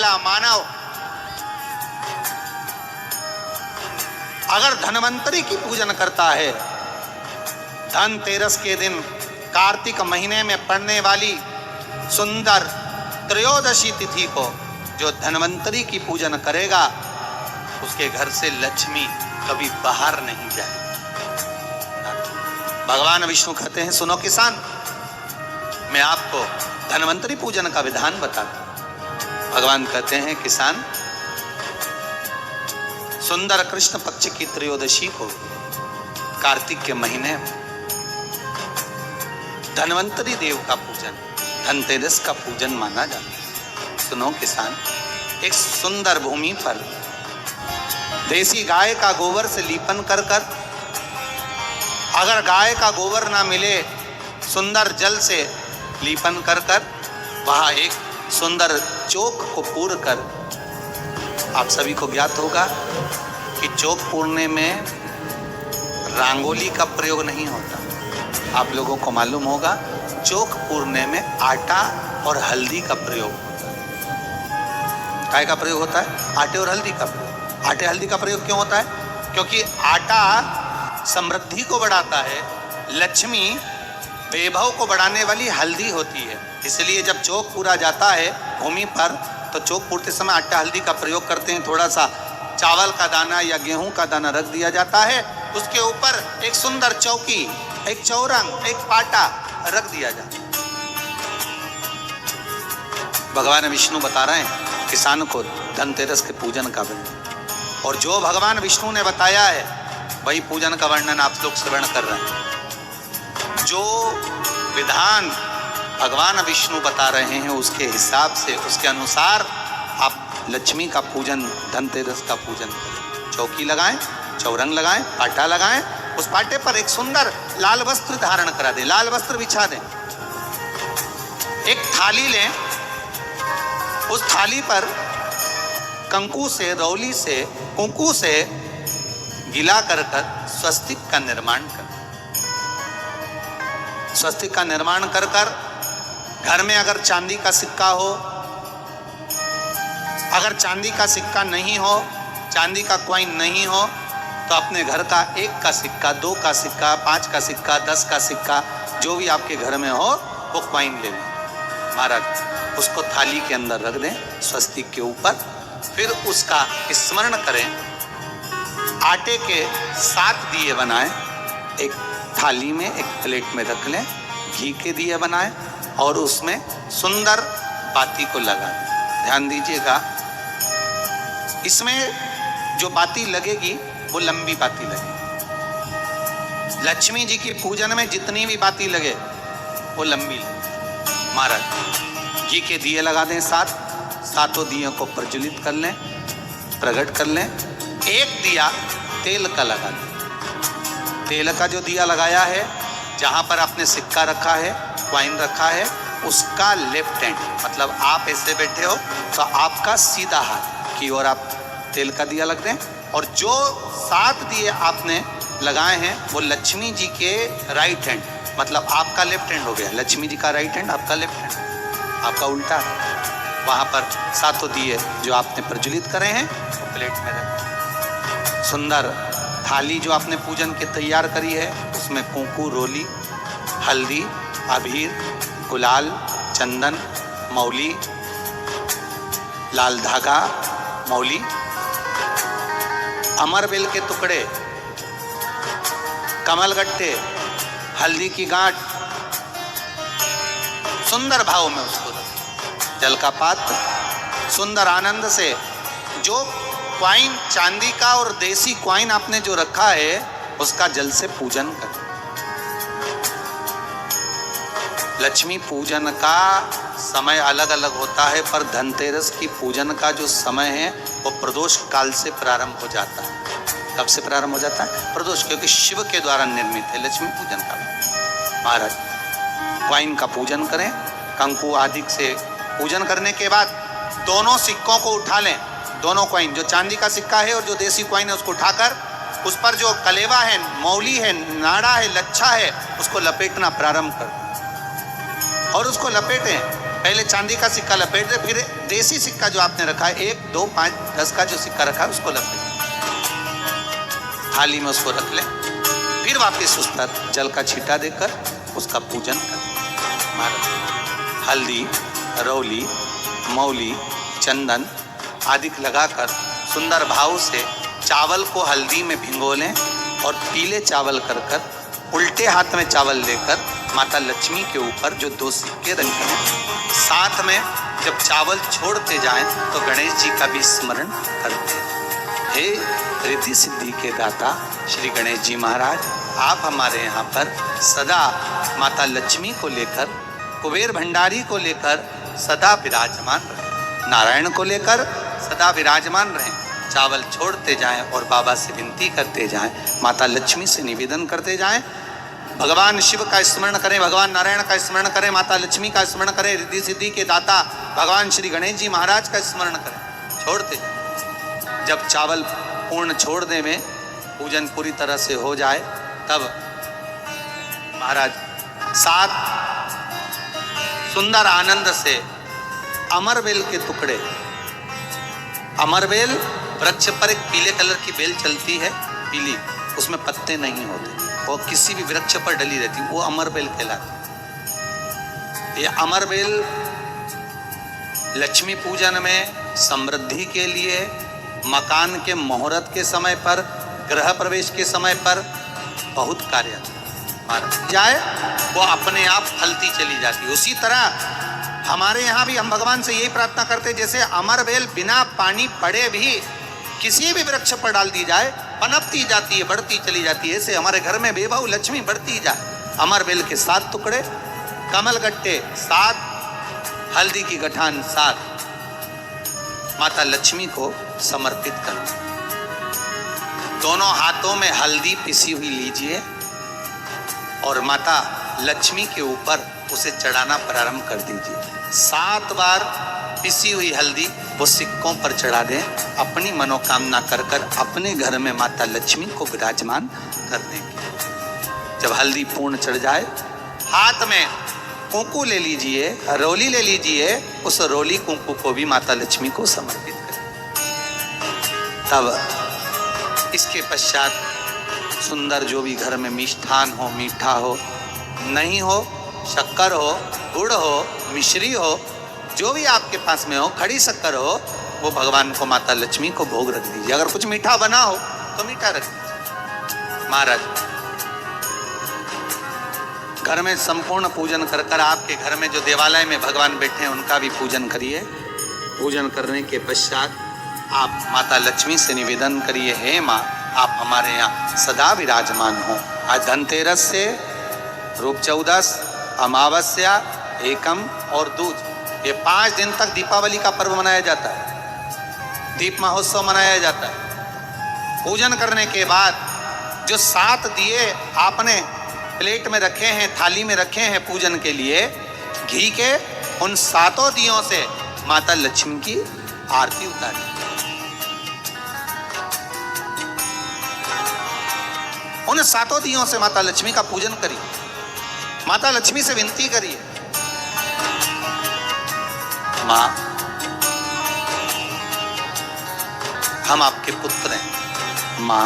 वाला मानव अगर धन्वंतरी की पूजन करता है, धनतेरस के दिन कार्तिक महीने में पड़ने वाली सुंदर त्रयोदशी तिथि को जो धन्वंतरी की पूजन करेगा, उसके घर से लक्ष्मी कभी बाहर नहीं जाए। भगवान विष्णु कहते हैं, सुनो किसान, मैं आपको धन्वंतरी पूजन का विधान बताता हूं। भगवान कहते हैं, किसान, सुंदर कृष्ण पक्ष की त्रयोदशी को कार्तिक के महीने में धन्वंतरी देव का पूजन, धनतेरस का पूजन माना जाता है। सुनो किसान, एक सुंदर भूमि पर देसी गाय का गोबर से लीपन कर कर, अगर गाय का गोबर ना मिले, सुंदर जल से लीपन कर कर वहां एक सुंदर चौक को पूर कर, आप सभी को ज्ञात होगा कि चौक पूरने में रंगोली का प्रयोग नहीं होता। आप लोगों को मालूम होगा, चौक पूरने में आटा और हल्दी का प्रयोग होता है। काय का प्रयोग होता है? आटे और हल्दी का प्रयोग। आटे हल्दी का प्रयोग क्यों होता है? क्योंकि आटा समृद्धि को बढ़ाता है, लक्ष्मी वैभव को बढ़ाने वाली हल्दी होती है। इसलिए जब चौक पूरा जाता है भूमि पर, तो चौक पूरते समय आटा हल्दी का प्रयोग करते हैं। थोड़ा सा चावल का दाना या गेहूं का दाना रख दिया जाता है, उसके ऊपर एक सुंदर चौकी, एक चौरंग, एक पाटा रख दिया जाता है। भगवान विष्णु बता रहे हैं किसान को धनतेरस के पूजन का वर्णन, और जो भगवान विष्णु ने बताया है वही पूजन का वर्णन आप लोग श्रवण कर रहे हैं। जो विधान भगवान विष्णु बता रहे हैं उसके हिसाब से, उसके अनुसार आप लक्ष्मी का पूजन, धनतेरस का पूजन करें। चौकी लगाएं, चौरंग लगाएं, पाटा लगाएं, उस पाटे पर एक सुंदर लाल वस्त्र धारण करा दें, लाल वस्त्र बिछा दें। एक थाली लें, उस थाली पर कंकु से, रौली से, कुंकू से गिला कर स्वस्तिक का निर्माण कर, स्वस्तिक का निर्माण कर कर घर में अगर चांदी का सिक्का हो, अगर चांदी का सिक्का नहीं हो, चांदी का कॉइन नहीं हो, तो अपने घर का 1 का सिक्का, 2 का सिक्का, 5 का सिक्का, 10 का सिक्का, जो भी आपके घर में हो वो कॉइन ले लें महाराज, उसको थाली के अंदर रख दें स्वस्तिक के ऊपर। फिर उसका स्मरण करें, आटे के 7 दिए बनाएं, एक थाली में, एक प्लेट में रख लें, घी के दिए बनाएं और उसमें सुंदर बाती को लगा दें। ध्यान दीजिएगा, इसमें जो बाती लगेगी वो लंबी बाती लगेगी। लक्ष्मी जी की पूजन में जितनी भी बाती लगे वो लंबी लगे। महाराज घी के दिए लगा दें 7, 7 दियों को प्रज्वलित कर लें, प्रकट कर लें। एक दिया तेल का लगा दें। तेल का जो दिया लगाया है, जहां पर आपने सिक्का रखा है, कॉइन रखा है, उसका लेफ्ट हैंड, मतलब आप ऐसे बैठे हो तो आपका सीधा हाथ की ओर आप तेल का दिया लग दें। और जो 7 दिए आपने लगाए हैं वो लक्ष्मी जी के राइट हैंड, मतलब आपका लेफ्ट हैंड हो गया, लक्ष्मी जी का राइट हैंड, आपका लेफ्ट हैंड, आपका उल्टा है। वहां पर 7 दिए जो आपने प्रज्वलित करे हैं वो प्लेट में रखें। सुंदर थाली जो आपने पूजन के तैयार करी है, उसमें कुंकू, रोली, हल्दी, अबीर, गुलाल, चंदन, मौली, लाल धागा, मौली, अमरबेल के टुकड़े, कमलगट्टे, हल्दी की गांठ, सुंदर भाव में उसको रखें। जल का पात्र, सुंदर आनंद से जो क्वाइन चांदी का और देसी क्वाइन आपने जो रखा है उसका जल से पूजन करें। लक्ष्मी पूजन का समय अलग अलग होता है, पर धनतेरस की पूजन का जो समय है वो प्रदोष काल से प्रारंभ हो जाता है। कब से प्रारंभ हो जाता है? प्रदोष, क्योंकि शिव के द्वारा निर्मित है लक्ष्मी पूजन का। महाराज क्वाइन का पूजन करें, कंकु आदि से पूजन करने के बाद दोनों सिक्कों को उठा लें, दोनों कॉइन, जो चांदी का सिक्का है और जो देसी कॉइन है उसको उठाकर उस पर जो कलेवा है, मौली है, नाड़ा है, लच्छा है, उसको लपेटना प्रारंभ कर और उसको लपेटें। पहले चांदी का सिक्का लपेट दे, फिर देसी सिक्का जो आपने रखा है 1, 2, 5, 10 का जो सिक्का रखा है उसको लपेट, थाली में उसको रख ले, फिर वापस उस पर जल का छींटा देकर उसका पूजन कर। हल्दी, रौली, मौली, चंदन आदि लगाकर सुंदर भाव से चावल को हल्दी में भिगो लें और पीले चावल कर कर उल्टे हाथ में चावल लेकर माता लक्ष्मी के ऊपर जो 2 सिक्के रखे हैं, साथ में जब चावल छोड़ते जाएं तो गणेश जी का भी स्मरण करते हैं। हे रिद्धि सिद्धि के दाता श्री गणेश जी महाराज, आप हमारे यहाँ पर सदा माता लक्ष्मी को लेकर, कुबेर भंडारी को लेकर सदा विराजमान रहें, नारायण को लेकर सदा विराजमान रहें। चावल छोड़ते जाएं और बाबा से विनती करते जाएं, माता लक्ष्मी से निवेदन करते जाएं, भगवान शिव का स्मरण करें, भगवान नारायण का स्मरण करें, माता लक्ष्मी का स्मरण करें, रिद्धि सिद्धि के दाता भगवान श्री गणेश जी महाराज का स्मरण करें। छोड़ते जाएं। जब चावल पूर्ण छोड़ दे में पूजन पूरी तरह से हो जाए, तब महाराज 7 सुंदर आनंद से अमरबेल के टुकड़े, अमरबेल वृक्ष पर एक पीले कलर की बेल चलती है, पीली, उसमें पत्ते नहीं होते, वो किसी भी वृक्ष पर डली रहती, वो अमरबेल कहलाती। ये अमरबेल लक्ष्मी पूजन में, समृद्धि के लिए, मकान के मुहूर्त के समय पर, गृह प्रवेश के समय पर बहुत कार्य जाए, वो अपने आप फलती चली जाती। उसी तरह हमारे यहाँ भी हम भगवान से यही प्रार्थना करते, जैसे अमरबेल बिना पानी पड़े भी किसी भी वृक्ष पर डाल दी जाए, पनपती जाती है, बढ़ती चली जाती है, ऐसे हमारे घर में बेबहू लक्ष्मी बढ़ती जाए। अमरबेल के 7 टुकड़े, कमल गट्टे 7, हल्दी की गठान 7, माता लक्ष्मी को समर्पित कर। दोनों हाथों में हल्दी पिसी हुई लीजिए और माता लक्ष्मी के ऊपर उसे चढ़ाना प्रारंभ कर दीजिए। 7 बार पिसी हुई हल्दी वो सिक्कों पर चढ़ा दें, अपनी मनोकामना कर कर अपने घर में माता लक्ष्मी को विराजमान करने के। जब हल्दी पूर्ण चढ़ जाए, हाथ में कुंकू ले लीजिए, रोली ले लीजिए, उस रोली कुंकू को भी माता लक्ष्मी को समर्पित करें। तब इसके पश्चात सुंदर जो भी घर में मिष्ठान हो, मीठा हो, नहीं हो, शक्कर हो, गुड़ हो, मिश्री हो, जो भी आपके पास में हो, खड़ी शक्कर हो, वो भगवान को, माता लक्ष्मी को भोग रख दीजिए। अगर कुछ मीठा बना हो तो मीठा रख दीजिए। महाराज घर में संपूर्ण पूजन कर कर आपके घर में जो देवालय में भगवान बैठे हैं उनका भी पूजन करिए। पूजन करने के पश्चात आप माता लक्ष्मी से निवेदन करिए, हे माँ, आप हमारे यहाँ सदा विराजमान हो। आज धनतेरस से रूप चौदस, अमावस्या, एकम और दूज, ये 5 दिन तक दीपावली का पर्व मनाया जाता है, दीप महोत्सव मनाया जाता है। पूजन करने के बाद जो 7 दिए आपने प्लेट में रखे हैं, थाली में रखे हैं पूजन के लिए, घी के, उन 7 दियों से माता लक्ष्मी की आरती उतारी। उन 7 दियों से माता लक्ष्मी का पूजन करिए, माता लक्ष्मी से विनती करिए, माँ, हम आपके पुत्र हैं। माँ,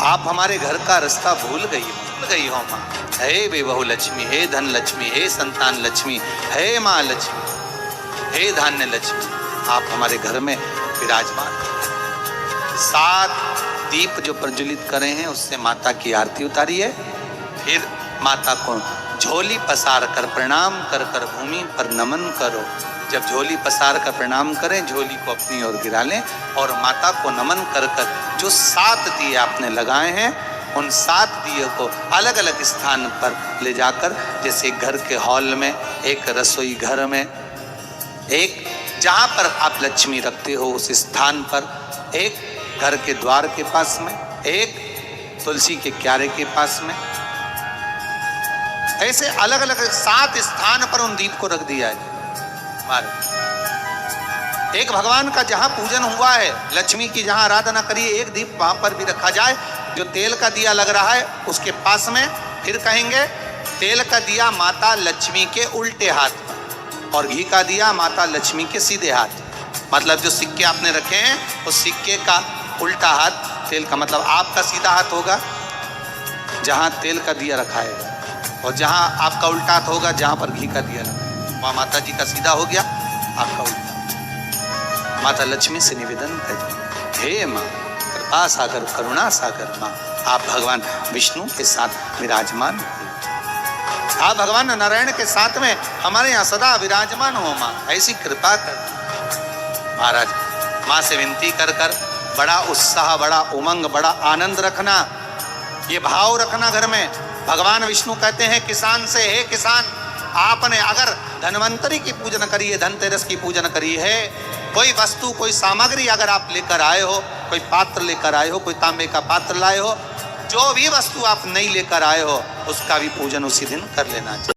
आप हमारे घर का रास्ता भूल गई हो माँ। हे बेबहू लक्ष्मी, हे धन लक्ष्मी, हे संतान लक्ष्मी, हे माँ लक्ष्मी, हे धान्य लक्ष्मी, आप हमारे घर में विराजमान। 7 दीप जो प्रज्वलित करे हैं उससे माता की आरती उतारिए। फिर माता को झोली पसार कर प्रणाम कर कर भूमि पर नमन करो। जब झोली पसार कर प्रणाम करें, झोली को अपनी ओर गिरा लें और माता को नमन कर कर जो 7 दिए आपने लगाए हैं, उन 7 दिए को अलग अलग स्थान पर ले जाकर, जैसे घर के हॉल में, एक रसोई घर में, एक जहाँ पर आप लक्ष्मी रखते हो उस स्थान पर, एक घर के द्वार के पास में, एक तुलसी के क्यारे के पास में, ऐसे अलग अलग 7 स्थान पर उन दीप को रख दिया है। एक भगवान का जहां पूजन हुआ है, लक्ष्मी की जहां आराधना करिए, एक दीप वहां पर भी रखा जाए। जो तेल का दिया लग रहा है उसके पास में, फिर कहेंगे तेल का दिया माता लक्ष्मी के उल्टे हाथ पर, और घी का दिया माता लक्ष्मी के सीधे हाथ। मतलब जो सिक्के आपने रखे हैं उस सिक्के का उल्टा हाथ तेल का, मतलब आपका सीधा हाथ होगा जहां तेल का दिया रखाएगा, और जहां आपका उल्टा हाथ होगा जहां पर घी का दिया रखाएगा। वहां माता जी का सीधा हो गया, आपका उल्टा। माता लक्ष्मी से निवेदन करें, हे माँ कृपा सागर करुणा सागर माँ, आप भगवान विष्णु के साथ विराजमान हो, आप भगवान नारायण के साथ में हमारे यहाँ सदा विराजमान हो माँ, ऐसी कृपा कर। महाराज माँ से विनती कर कर बड़ा उत्साह, बड़ा उमंग, बड़ा आनंद रखना, ये भाव रखना घर में। भगवान विष्णु कहते हैं किसान से, हे किसान आपने अगर धन्वंतरी की पूजन करी है, धनतेरस की पूजन करी है, कोई वस्तु कोई सामग्री अगर आप लेकर आए हो, कोई पात्र लेकर आए हो, कोई तांबे का पात्र लाए हो, जो भी वस्तु आप नहीं लेकर आए हो उसका भी पूजन उसी दिन कर लेना चाहिए।